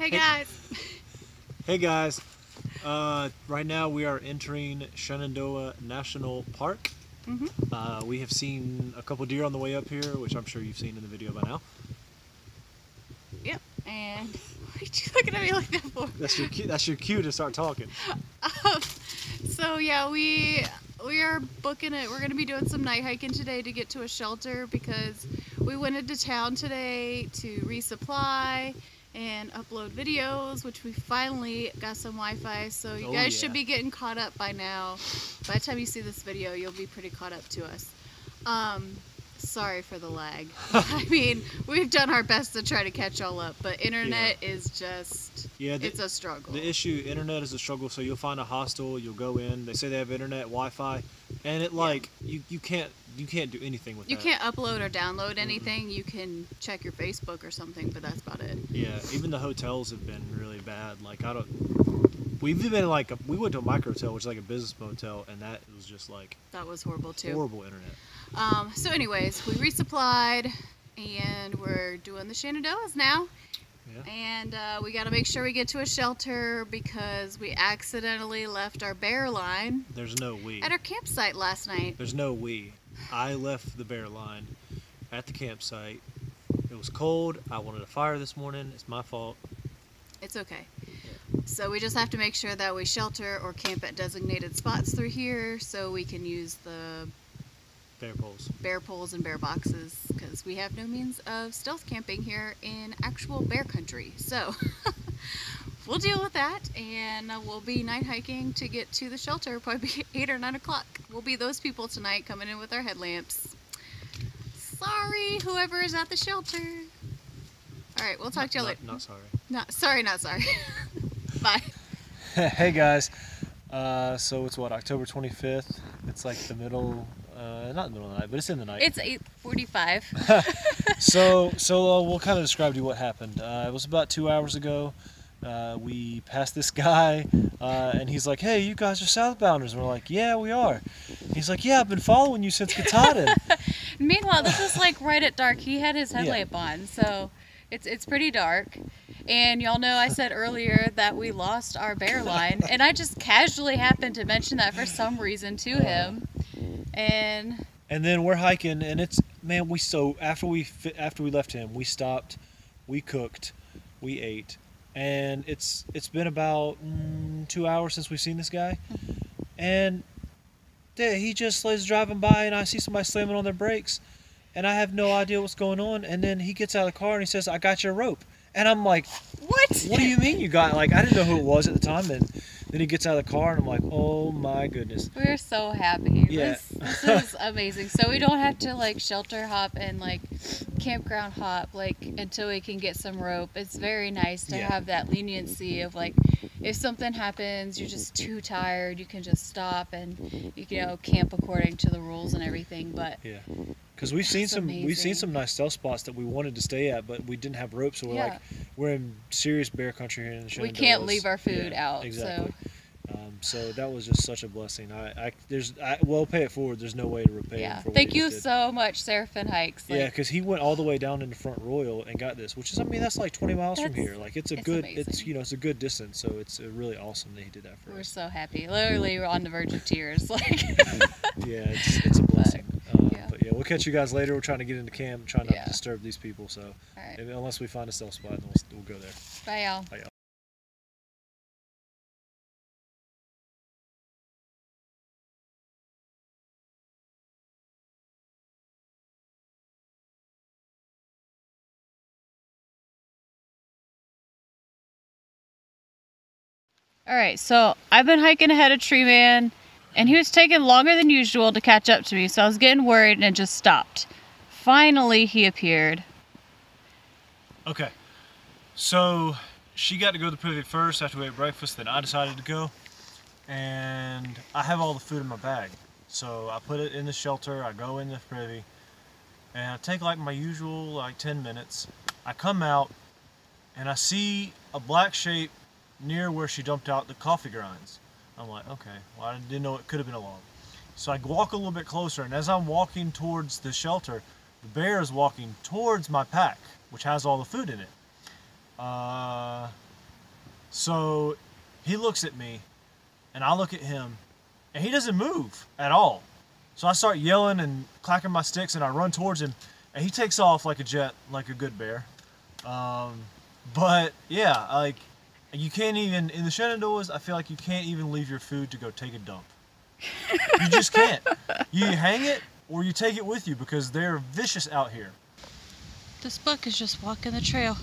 Hey guys. Hey guys. Right now we are entering Shenandoah National Park. We have seen a couple deer on the way up here, which I'm sure you've seen in the video by now. Yep. And what are you looking at me like that for? That's your cue to start talking. So yeah, we are booking it. We're gonna be doing some night hiking today to get to a shelter because we went into town today to resupply and upload videos, which we finally got some Wi-Fi. So you guys should be getting caught up by now. By the time you see this video, you'll be pretty caught up to us. Sorry for the lag. I mean, we've done our best to try to catch all up, but internet is just, it's a struggle. The issue, internet is a struggle, so you'll find a hostel, you'll go in, they say they have internet, Wi-Fi, and it you can't do anything with that. You can't upload or download anything. You can check your Facebook or something, but that's about it. Yeah, even the hotels have been really bad. Like, we've been we went to a micro hotel, which is like a business motel, and that was just like... That was horrible too. Horrible internet. So anyways, we resupplied, and we're doing the Shenandoahs now. Yeah. And we got to make sure we get to a shelter because we accidentally left our bear line. There's no we. At our campsite last night. There's no we. I left the bear line at the campsite. It was cold. I wanted a fire this morning. It's my fault. It's okay. So we just have to make sure that we shelter or camp at designated spots through here so we can use the bear poles and bear boxes, because we have no means of stealth camping here in actual bear country. So we'll deal with that, and we'll be night hiking to get to the shelter, probably 8 or 9 o'clock. We'll be those people tonight coming in with our headlamps. Sorry, whoever is at the shelter. All right, we'll talk to you later. Not sorry. Not sorry. Bye. Hey guys. So it's what, October 25th? It's like the middle, not the middle of the night, but it's in the night. It's 8:45. So we'll kind of describe to you what happened. It was about 2 hours ago. We passed this guy, and he's like, "Hey, you guys are southbounders." And we're like, "Yeah, we are." He's like, "Yeah, I've been following you since Katahdin." Meanwhile, this is like right at dark. He had his headlamp on, so it's pretty dark. And y'all know I said earlier that we lost our bear line, and I just casually happened to mention that for some reason to him. And then we're hiking, and it's, man, after we left him, we stopped, we cooked, we ate, and it's been about 2 hours since we've seen this guy, and he just is driving by, and I see somebody slamming on their brakes, and I have no idea what's going on, and then he gets out of the car and he says, "I got your rope." And I'm like, "What? What do you mean you got?" Like, I didn't know who it was at the time. And then he gets out of the car, and I'm like, "Oh my goodness." We're so happy. Yeah. This is amazing. So we don't have to like shelter hop and like campground hop like until we can get some rope. It's very nice to have that leniency of like, if something happens, you're just too tired, you can just stop and camp according to the rules and everything. But yeah. Because we've seen some nice stealth spots that we wanted to stay at, but we didn't have ropes, so we're in serious bear country here in the Shenandoah. We can't leave our food out. Exactly. So that was just such a blessing. We'll pay it forward. There's no way to repay him for what Thank you did. so much, Seraphin Hikes. Yeah, because he went all the way down into Front Royal and got this, which is, I mean, that's like 20 miles from here. Like, it's a good distance. So it's really awesome that he did that for us. We're so happy. Literally, we're on the verge of tears. Like. Yeah, it's a blessing. But yeah, we'll catch you guys later. We're trying to get into camp, trying not to disturb these people. So unless we find a stealth spot, then we'll go there. Bye, y'all. Bye, y'all. Alright, so I've been hiking ahead of Tree Man, and he was taking longer than usual to catch up to me, so I was getting worried and it just stopped. Finally, he appeared. Okay, so she got to go to the privy first after we ate breakfast, then I decided to go, and I have all the food in my bag. So I put it in the shelter, I go in the privy, and I take like my usual like 10 minutes. I come out, and I see a black shape near where she dumped out the coffee grinds. I'm like, okay, well, I didn't know it could have been a log. So I walk a little bit closer, and as I'm walking towards the shelter, the bear is walking towards my pack, which has all the food in it. So he looks at me, and I look at him, and he doesn't move at all. So I start yelling and clacking my sticks, and I run towards him, and he takes off like a jet, like a good bear. But yeah, like, you can't even, in the Shenandoahs, I feel like you can't even leave your food to go take a dump. You just can't. You hang it or you take it with you because they're vicious out here. This buck is just walking the trail.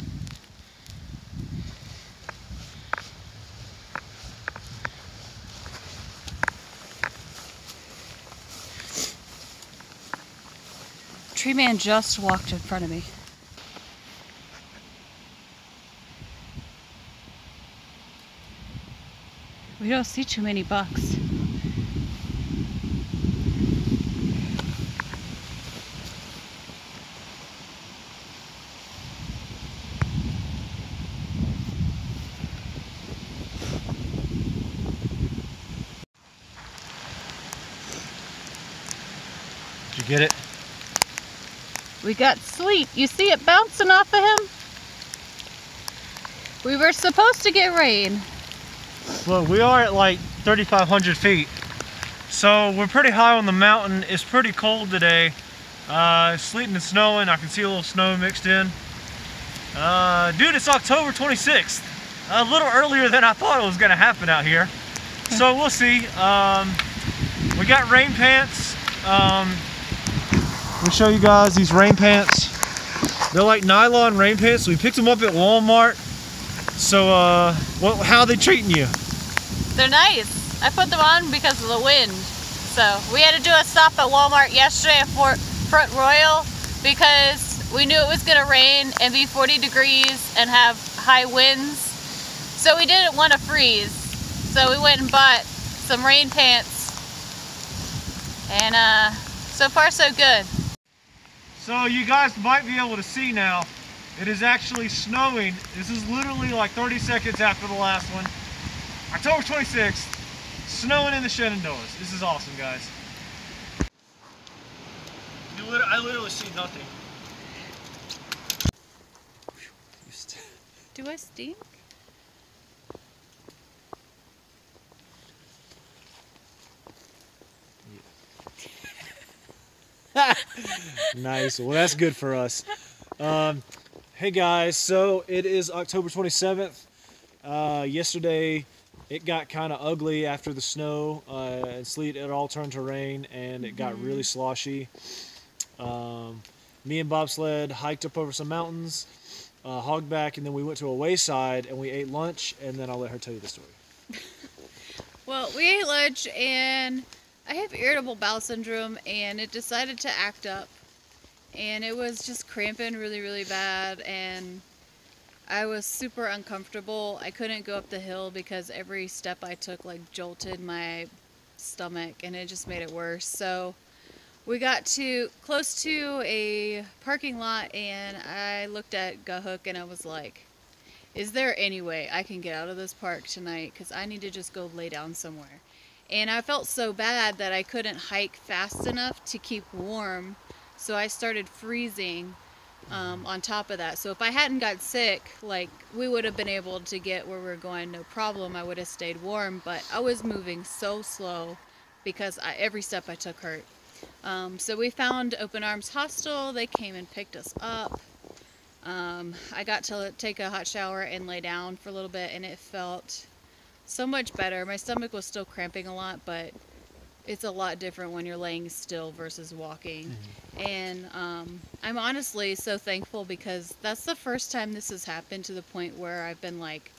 Tree man just walked in front of me. We don't see too many bucks. Did you get it? We got sleet. You see it bouncing off of him? We were supposed to get rain. Well, we are at like 3,500 feet. So we're pretty high on the mountain. It's pretty cold today. It's sleeting and snowing. I can see a little snow mixed in. Dude, it's October 26th. A little earlier than I thought it was gonna happen out here. So we'll see. We got rain pants. Let me show you guys these rain pants. They're like nylon rain pants. We picked them up at Walmart. So, how are they treating you? They're nice. I put them on because of the wind. So we had to do a stop at Walmart yesterday at Front Royal because we knew it was gonna rain and be 40 degrees and have high winds. So we didn't want to freeze. So we went and bought some rain pants. And so far so good. So you guys might be able to see now, it is actually snowing. This is literally like 30 seconds after the last one. October 26th, snowing in the Shenandoahs. This is awesome, guys. I literally see nothing. Do I stink? Nice. Well, that's good for us. Hey guys, so it is October 27th. Yesterday it got kind of ugly after the snow and sleet. It all turned to rain and it got really sloshy. Me and Bobsled hiked up over some mountains, hogback, and then we went to a wayside and we ate lunch, and then I'll let her tell you the story. Well, we ate lunch and I have irritable bowel syndrome and it decided to act up. And it was just cramping really, really bad, and I was super uncomfortable. I couldn't go up the hill because every step I took like jolted my stomach, and it just made it worse. So we got close to a parking lot, and I looked at Gahook and I was like, is there any way I can get out of this park tonight? Because I need to just go lay down somewhere. And I felt so bad that I couldn't hike fast enough to keep warm. So I started freezing on top of that. So if I hadn't got sick, like, we would have been able to get where we're going, no problem. I would have stayed warm, but I was moving so slow because every step I took hurt. So we found Open Arms Hostel. They came and picked us up. I got to take a hot shower and lay down for a little bit, and it felt so much better. My stomach was still cramping a lot, but it's a lot different when you're laying still versus walking. And I'm honestly so thankful because that's the first time this has happened to the point where I've been like,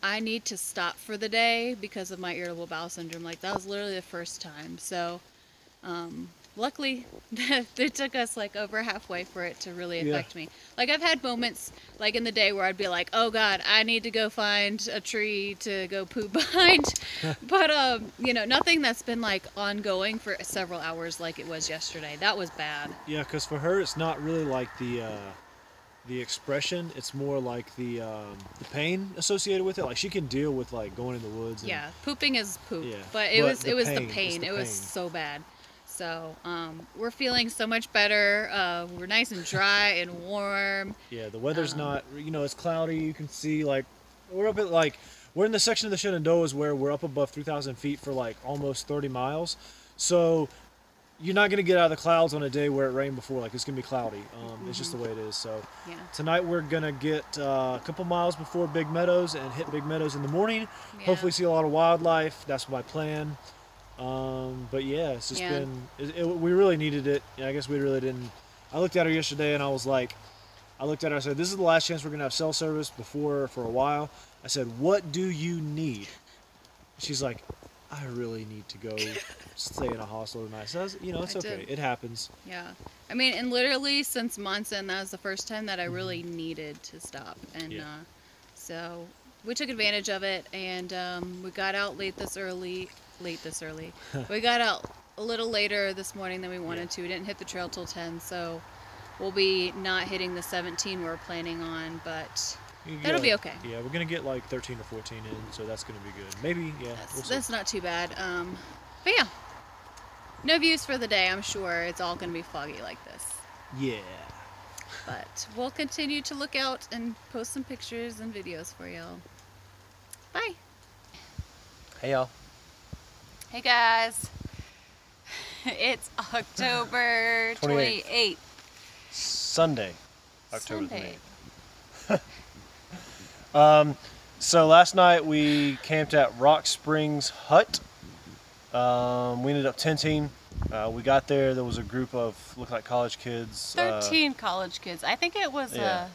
I need to stop for the day because of my irritable bowel syndrome. Like, that was literally the first time. So luckily it took us like over halfway for it to really affect me. Like, I've had moments like in the day where I'd be like, oh God, I need to go find a tree to go poop behind. But you know, nothing that's been like ongoing for several hours like it was yesterday. That was bad. Yeah, because for her it's not really like the expression, it's more like the pain associated with it. Like, she can deal with like going in the woods and, pooping is poop. Yeah, but it was the pain. It was so bad. So we're feeling so much better. We're nice and dry and warm. Yeah, the weather's not, you know, it's cloudy. You can see like We're up at like, we're in the section of the Shenandoahs where we're up above 3,000 feet for like almost 30 miles. So you're not going to get out of the clouds on a day where it rained before. Like, it's going to be cloudy. It's just the way it is. So tonight we're going to get a couple miles before Big Meadows and hit Big Meadows in the morning. Hopefully see a lot of wildlife. That's my plan. But yeah, it's just been, we really needed it. I guess we really didn't. I looked at her yesterday and I was like, I said, this is the last chance we're going to have cell service for a while. I said, what do you need? She's like, I really need to go stay in a hostel tonight. So, you know, it's okay. It happens. Yeah. I mean, and literally since Monson, that was the first time that I really needed to stop. And so we took advantage of it, and we got out late this early. We got out a little later this morning than we wanted to. We didn't hit the trail till 10, so we'll be not hitting the 17 we're planning on, but that'll be okay. Yeah, we're going to get like 13 or 14 in, so that's going to be good. Maybe, yeah. That's not too bad. But yeah, no views for the day. I'm sure it's all going to be foggy like this. Yeah. But we'll continue to look out and post some pictures and videos for y'all. Bye. Hey, y'all. Hey, guys. It's October 28th. Sunday, October 28th. So last night we camped at Rock Springs Hut. We ended up tenting. We got there. There was a group of looked like college kids. 13 college kids. I think it was a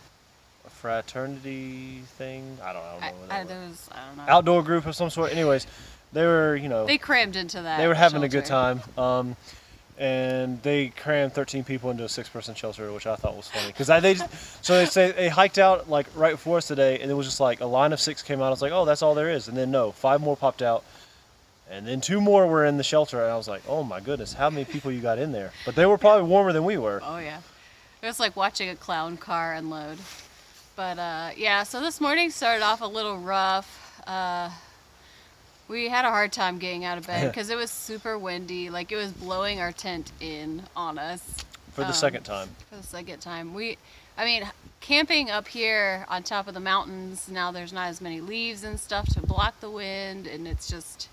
fraternity thing. I don't know. I don't know. Outdoor group of some sort. Anyways, they were, you know. They crammed into that. They were having a good time. And they crammed 13 people into a 6-person shelter, which I thought was funny. Because they hiked out like right before us today, and it was just like a line of 6 came out. I was like, oh, that's all there is. And then no, 5 more popped out, and then 2 more were in the shelter. And I was like, oh my goodness, how many people you got in there? But they were probably warmer than we were. Oh yeah, it was like watching a clown car unload. But yeah, so this morning started off a little rough. We had a hard time getting out of bed because it was super windy. Like, it was blowing our tent in on us. For the second time. For the second time. I mean, camping up here on top of the mountains, now there's not as many leaves and stuff to block the wind, and it's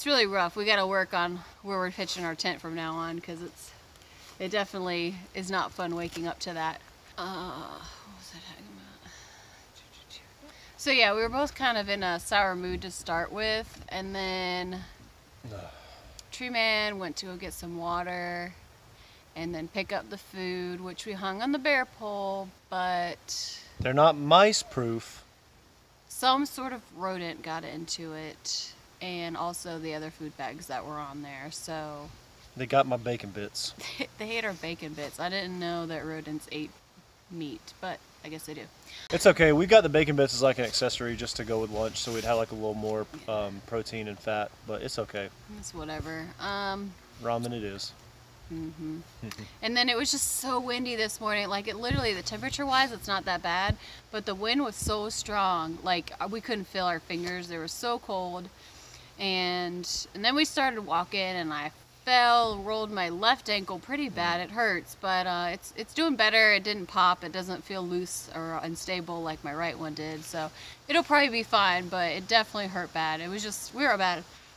really rough. We got to work on where we're pitching our tent from now on, because it definitely is not fun waking up to that. What was I talking about? So yeah, we were both kind of in a sour mood to start with, and then Tree Man went to go get some water and then pick up the food, which we hung on the bear pole, but they're not mice proof. Some sort of rodent got into it, and also the other food bags that were on there, so they got my bacon bits. They ate our bacon bits. I didn't know that rodents ate meat, but I guess they do. It's okay. We got the bacon bits as like an accessory just to go with lunch, so we'd have like a little more protein and fat, but it's okay. It's whatever. Ramen it is. And then it was just so windy this morning. Like, it literally, the temperature-wise, it's not that bad, but the wind was so strong. Like, we couldn't feel our fingers. They were so cold. And then we started walking, and I rolled my left ankle pretty bad. It hurts, but it's doing better. It didn't pop. It doesn't feel loose or unstable like my right one did, so it'll probably be fine, but it definitely hurt bad. It was just, we were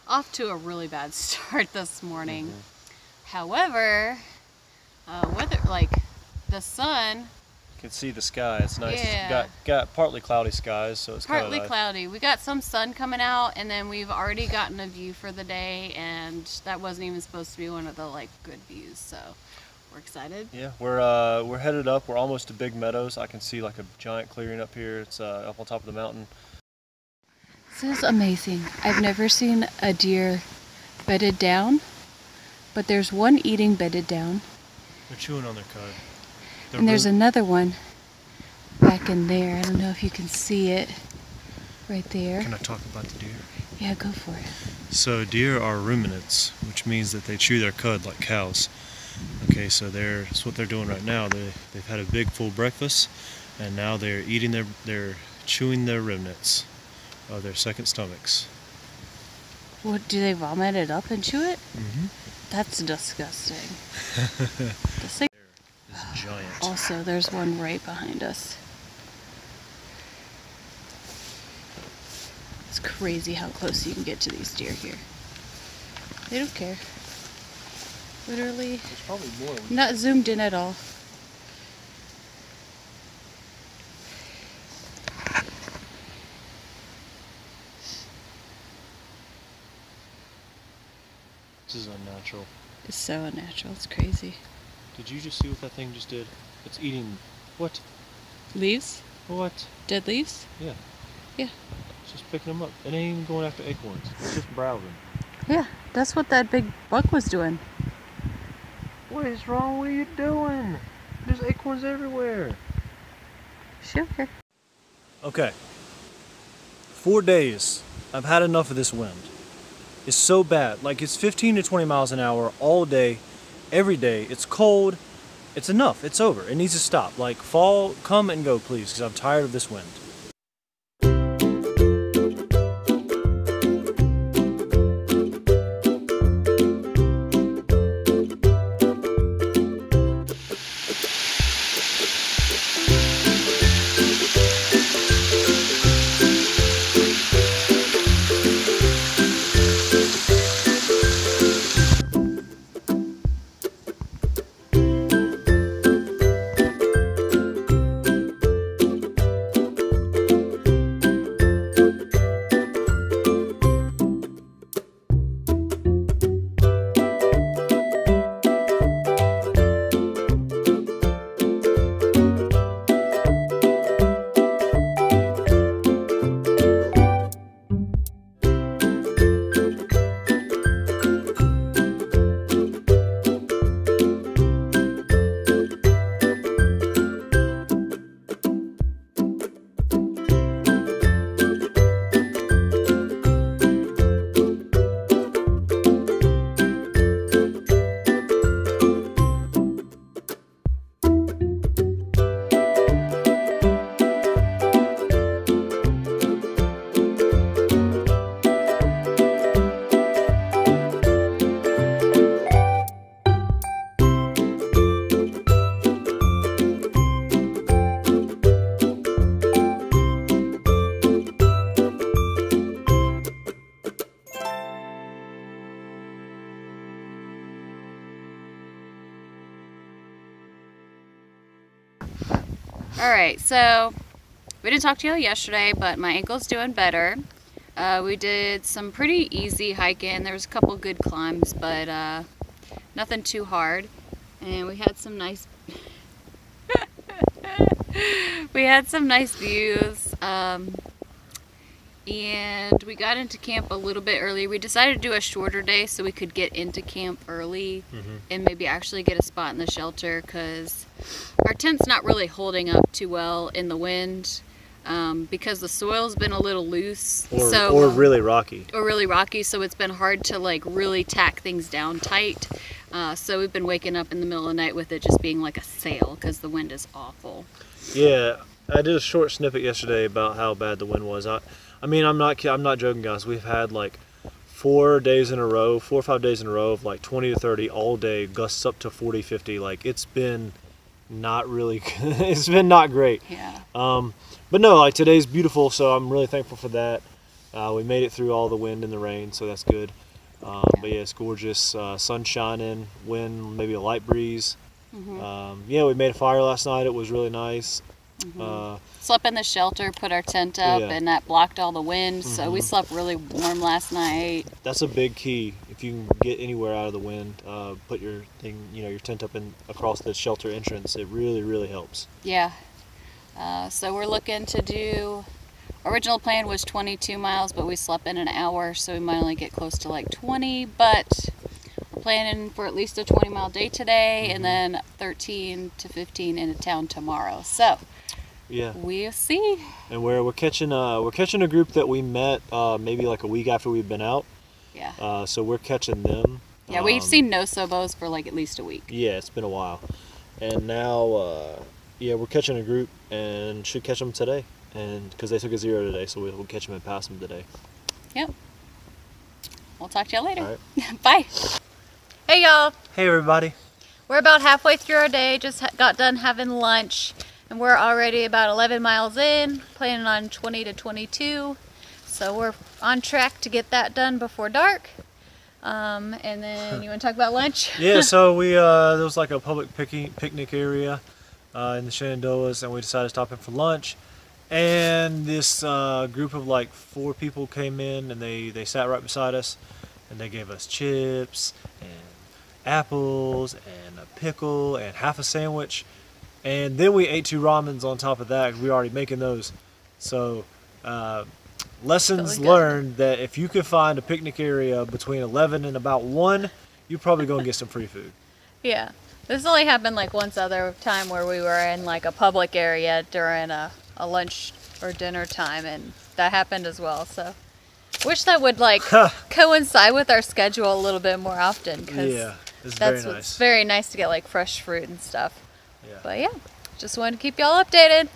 off to a really bad start this morning. However, weather, like the sun, you can see the sky. It's nice. Yeah. Got partly cloudy skies, so it's partly nice. Cloudy. We got some sun coming out, and then we've already gotten a view for the day, and that wasn't even supposed to be one of the like good views. So we're excited. Yeah, we're headed up. We're almost to Big Meadows. I can see like a giant clearing up here. It's up on top of the mountain. This is amazing. I've never seen a deer bedded down, but there's one eating bedded down. They're chewing on their cud. And there's another one back in there. I don't know if you can see it right there. Can I talk about the deer? Yeah, go for it. So deer are ruminants, which means that they chew their cud like cows. Okay, so that's what they're doing right now. They've had a big full breakfast, and now they're chewing their remnants of their second stomachs. What, do they vomit it up and chew it? Mm-hmm. That's disgusting. This thing is giant. Also, there's one right behind us. It's crazy how close you can get to these deer here. They don't care. Literally, There's probably more. not zoomed in at all. This is unnatural. It's so unnatural. It's crazy. Did you just see what that thing just did? It's eating what? Leaves? What? Dead leaves? Yeah. Yeah. It's just picking them up. It ain't even going after acorns. It's just browsing. Yeah, that's what that big buck was doing. What is wrong with you doing? There's acorns everywhere. She okay. Okay. 4 days. I've had enough of this wind. It's so bad. Like, it's 15 to 20 miles an hour all day, every day. It's cold. It's enough. It's over. It needs to stop. Like, fall, come and go, please, because I'm tired of this wind. Alright, so we didn't talk to y'all yesterday, but my ankle's doing better. We did some pretty easy hiking. There was a couple good climbs, but nothing too hard. And we had some nice views. And we got into camp a little bit early. We decided to do a shorter day so we could get into camp early and maybe actually get a spot in the shelter, because our tent's not really holding up too well in the wind, because the soil's been a little loose Or really rocky. So it's been hard to like really tack things down tight. So we've been waking up in the middle of the night with it just being like a sail because the wind is awful. Yeah, I did a short snippet yesterday about how bad the wind was. I mean, I'm not joking, guys. We've had like 4 or 5 days in a row of like 20 to 30 all day, gusts up to 40, 50. Like, it's been not really good. It's been not great. Yeah. But no, like, today's beautiful, so I'm really thankful for that. We made it through all the wind and the rain, so that's good. But yeah, it's gorgeous. Sun shining, wind, maybe a light breeze. Yeah, we made a fire last night. It was really nice. Slept in the shelter, put our tent up, and that blocked all the wind, so we slept really warm last night. That's a big key. If you can get anywhere out of the wind, put your thing, your tent up across the shelter entrance. It really, really helps. Yeah. So we're looking to do. Original plan was 22 miles, but we slept in an hour, so we might only get close to like 20. But we're planning for at least a 20-mile day today, and then 13 to 15 into town tomorrow. So. Yeah. We'll see. And we're catching a group that we met maybe like a week after we've been out. Yeah. So we're catching them. Yeah, we've seen no SoBos for like at least a week. Yeah, it's been a while. And now, yeah, we're catching a group and should catch them today. And because they took a 0 today, so we'll catch them and pass them today. Yep. We'll talk to y'all later. All right. Bye. Hey y'all. Hey everybody. We're about halfway through our day. Just got done having lunch. And we're already about 11 miles in, planning on 20 to 22. So we're on track to get that done before dark. And then you want to talk about lunch? Yeah, so we there was like a public picnic area in the Shenandoahs, and we decided to stop in for lunch. And this group of like 4 people came in, and they sat right beside us, and they gave us chips and apples and a pickle and half a sandwich, and then we ate 2 ramens on top of that because we were already making those. So lessons learned that if you could find a picnic area between 11 and about 1, you're probably going to get some free food. Yeah. This only happened like once other time where we were in like a public area during a lunch or dinner time, and that happened as well. So wish that would like coincide with our schedule a little bit more often, because yeah, it's very nice. It's very nice to get like fresh fruit and stuff. Yeah. But yeah, just wanted to keep y'all updated.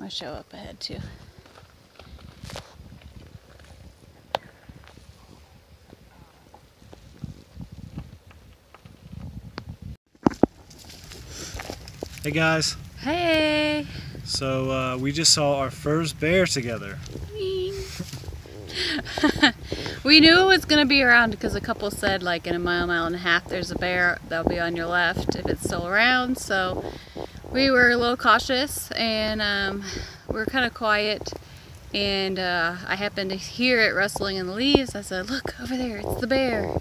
I'll show up ahead too. Hey guys. Hey. So we just saw our first bear together. We knew it was going to be around because a couple said like in a mile and a half there's a bear that'll be on your left if it's still around. So we were a little cautious, and we were kind of quiet, and I happened to hear it rustling in the leaves. I said, "Look over there, it's the bear."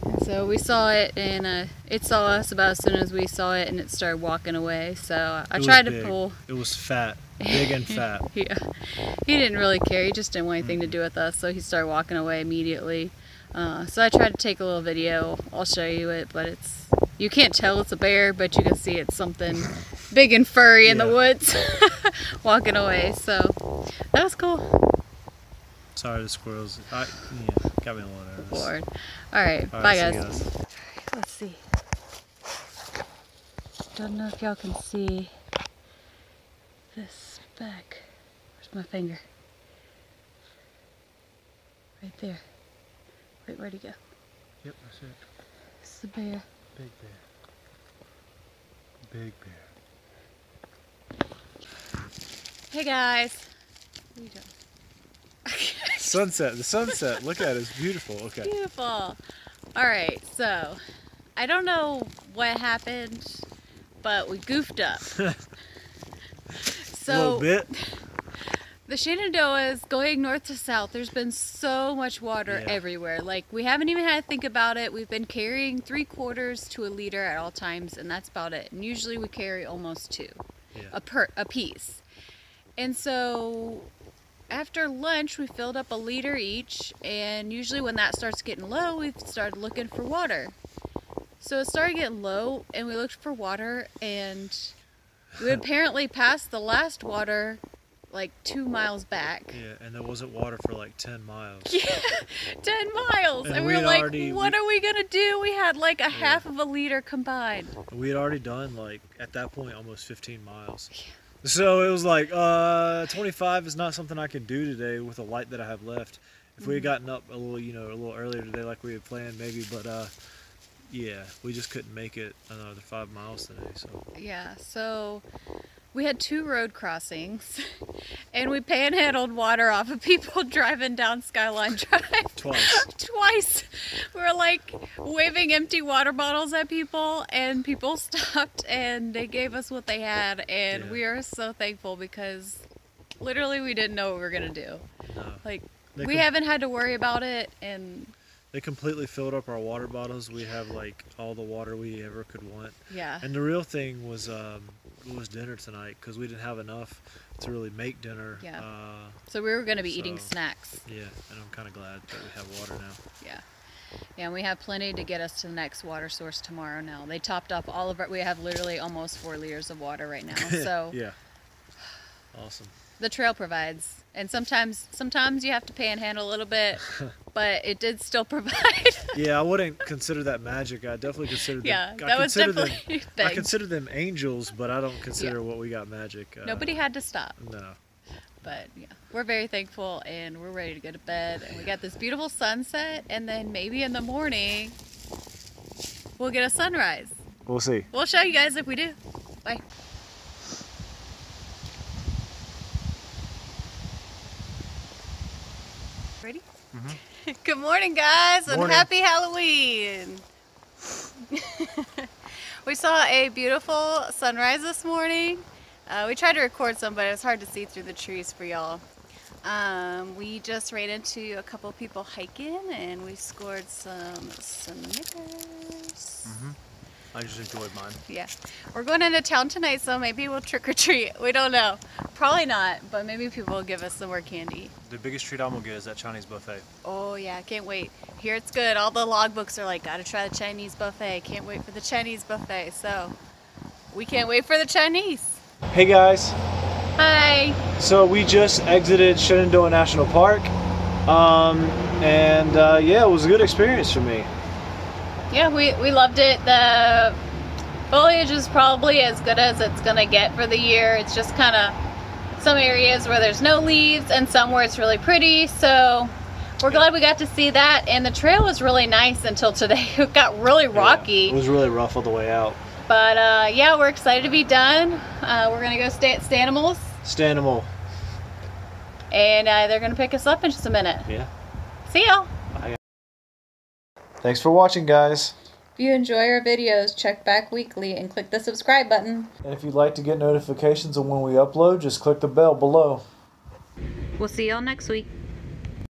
And so we saw it, and it saw us about as soon as we saw it, and it started walking away. So I tried to pull. It was fat, big and fat. Yeah, he didn't really care. He just didn't want anything to do with us, so he started walking away immediately. So I tried to take a little video. I'll show you it, but you can't tell it's a bear, but you can see it's something big and furry in the woods walking away. So that was cool. Sorry, the squirrels. Got me a little nervous. Bored. All right, bye guys. Let's see. Don't know if y'all can see this speck. Where's my finger? Right there. Wait, where'd he go? Yep, that's it. It's the bear. Big bear. Big bear. Hey guys. What are you doing? Sunset. The sunset. Look at it. It's beautiful. Okay. Beautiful. All right. So, I don't know what happened, but we goofed up. A So little bit. the Shenandoah is going north to south. There's been so much water everywhere. Like, we haven't even had to think about it. We've been carrying 3/4 to a liter at all times, and that's about it. And usually we carry almost 2 a piece. And so after lunch, we filled up a liter each, and usually when that starts getting low, we've started looking for water. So it started getting low, and we looked for water, and we apparently passed the last water like 2 miles back. Yeah, and there wasn't water for like 10 miles. Yeah, 10 miles! And we were like, what are we gonna do? We had like a half of a liter combined. We had already done, like, at that point, almost 15 miles. So it was like, 25 is not something I can do today with the light that I have left. If we had gotten up a little, a little earlier today like we had planned, maybe, but yeah, we just couldn't make it another 5 miles today. So yeah, so we had 2 road crossings, and we panhandled water off of people driving down Skyline Drive. Twice. We were like waving empty water bottles at people, and people stopped and they gave us what they had, and we are so thankful because literally we didn't know what we were gonna do. No. Like, we haven't had to worry about it, and they completely filled up our water bottles. We have like all the water we ever could want. Yeah. And the real thing was dinner tonight, because we didn't have enough to really make dinner. Yeah. So we were going to be eating snacks. Yeah, and I'm kind of glad that we have water now. Yeah. Yeah, and we have plenty to get us to the next water source tomorrow now. They topped off all of it. We have literally almost 4 liters of water right now. So yeah. Awesome. The trail provides. And sometimes you have to panhandle a little bit, but it did still provide. Yeah, I wouldn't consider that magic. I definitely consider them. Yeah, that was definitely I consider them angels, but I don't consider what we got magic. Nobody had to stop. No. But yeah, we're very thankful and we're ready to go to bed. And we got this beautiful sunset, and then maybe in the morning we'll get a sunrise. We'll see. We'll show you guys if we do. Bye. Ready? Mm-hmm. Good morning, guys, and happy Halloween. We saw a beautiful sunrise this morning. We tried to record some, but it was hard to see through the trees for y'all. We just ran into a couple people hiking, and we scored some Snickers. Mm-hmm. I just enjoyed mine. Yeah. We're going into town tonight, so maybe we'll trick or treat. We don't know. Probably not, but maybe people will give us some more candy. The biggest treat I'm gonna get is that Chinese buffet. Oh yeah, can't wait. Here it's good. All the logbooks are like, gotta try the Chinese buffet. Can't wait for the Chinese buffet. So we can't wait for the Chinese. Hey guys. Hi. So we just exited Shenandoah National Park. Yeah, it was a good experience for me. Yeah, we loved it. The foliage is probably as good as it's gonna get for the year. It's just kind of some areas where there's no leaves and some where it's really pretty. So we're glad we got to see that. And the trail was really nice until today. It got really rocky. Yeah, it was really rough all the way out. But yeah, we're excited to be done. We're gonna go stay at Stanimals. Stanimal. And they're gonna pick us up in just a minute. Yeah. See y'all. Bye. Thanks for watching, guys. If you enjoy our videos, check back weekly and click the subscribe button. And if you'd like to get notifications of when we upload, just click the bell below. We'll see y'all next week.